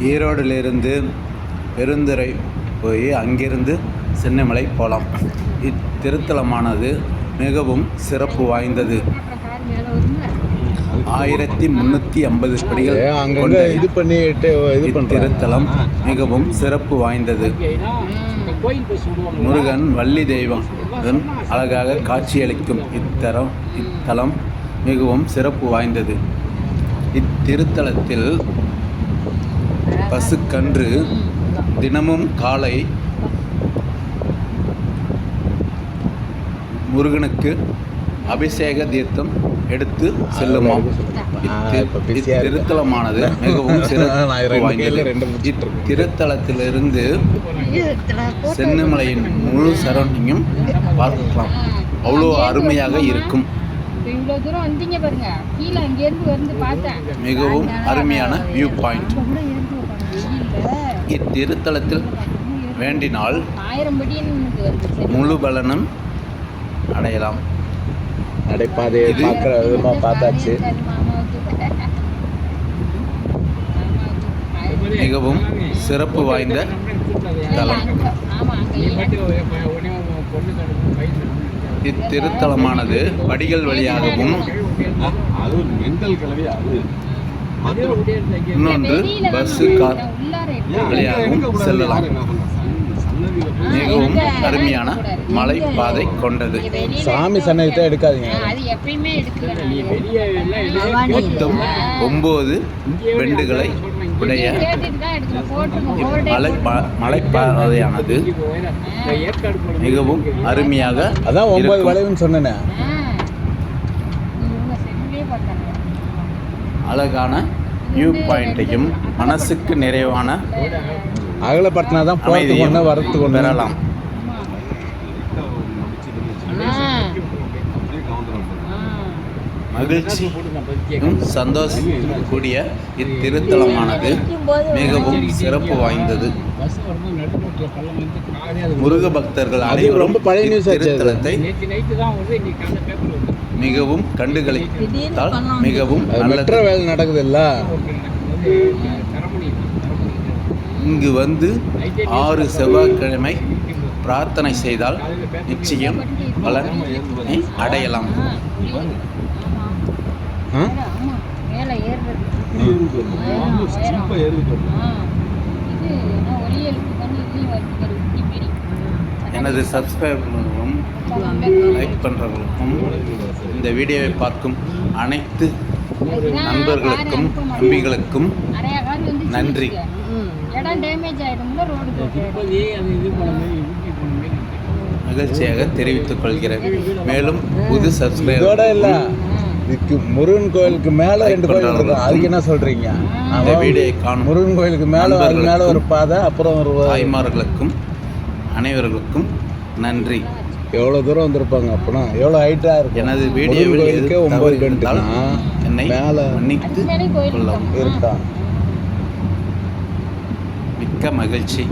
ஈரோடிலிருந்து பெருந்துறை போய் அங்கிருந்து சென்னிமலை போகலாம். இத்திருத்தலமானது மிகவும் சிறப்பு வாய்ந்தது. 1350 படிகள் கொண்ட இத்திருத்தலம் மிகவும் சிறப்பு வாய்ந்தது. முருகன் வள்ளி தெய்வம் அழகாக காட்சியளிக்கும் இத்தலம் மிகவும் சிறப்பு வாய்ந்தது. இத்திருத்தலத்தில் பசுக்கன்று தினமும் காலை முருகனுக்கு அபிஷேக தீர்த்தம் எடுத்து செல்லுமாம். இத்திருத்தலமானது மிகவும் சிறப்பு வாய்ந்தது. இத்திருத்தலத்திலிருந்து சென்னிமலையின் முழு சரௌண்டிங்கும் பார்க்கலாம். அவ்வளோ அருமையாக இருக்கும். மிகவும் அருமையான வியூ பாயிண்ட். இத்திருத்தலத்தில் வேண்டினால் முழு பலனும் அடையலாம். நடைபாதை பார்க்குற விதமாக பார்த்தாச்சு. மிகவும் சிறப்பு வாய்ந்த தலம். இத்திருத்தலமானது படிகள் வழியாகவும் இன்னொன்று பஸ்ஸு கார் வழியாகவும் செல்லலாம். மிகவும் அருமையான மலை பாதை கொண்டது. சாமி சன்னதித்தை எடுக்காதீங்க. மொத்தம் 9 பெண்டுகளை உடைய மலைப்பாதையானது மிகவும் அருமையாக அதான் 9 வளைவுன்னு சொன்னேன். அழகான வியூ பாயிண்ட்டையும் மனசுக்கு நிறைவான அகலப்படுத்தினா தான் அமைதியும் வரத்து கொண்டு பெறலாம். மகிழ்ச்சியும் சந்தோஷம் கூடிய இத்திருத்தலமானது மிகவும் சிறப்பு வாய்ந்தது. முருக பக்தர்கள் அனைவரும் திருத்தலத்தை மிகவும் கண்டுகளித்தால் மிகவும் நல்ல வேலை நடக்குது இல்ல. இங்கு வந்து 6 செவ்வாய்க்கிழமை பிரார்த்தனை செய்தால் நிச்சயம் பலனை அடையலாம். எனது சப்ஸ்கிரைபர்களுக்கும் லைக் பண்ணுறவர்களுக்கும் இந்த வீடியோவை பார்க்கும் அனைத்து நண்பர்களுக்கும் நம்பிகளுக்கும் நன்றி. மகிழ்ச்சியாக தெரிவித்துக் கொள்கிறேன். மேலும் புது சப்ஸ்கிரைபர் இதுக்கு முருகன் கோயிலுக்கு மேல 2 கோயில் இருக்கு. அதுக்கு என்ன சொல்றீங்க? இந்த வீடியோவை காணும் முருகன் கோயிலுக்கு மேல ஒரு பாதை, அப்புறம் ஒரு தாய்மார்களுக்கும் அனைவர்களுக்கும் நன்றி. எவ்வளவு தூரம் வந்திருப்பாங்க அப்படின்னா எவ்வளவு ஹைட்டா இருக்கு. எனது வீடியோவில் 9 பெண்டுனா என்னை மன்னித்து கொள்ளவும். இருக்கா? மிக்க மகிழ்ச்சி.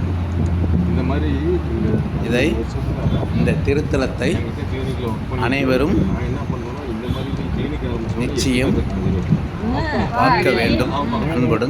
இந்த திருத்தலத்தை அனைவரும் நிச்சயம் பார்க்க வேண்டும். அன்புடன்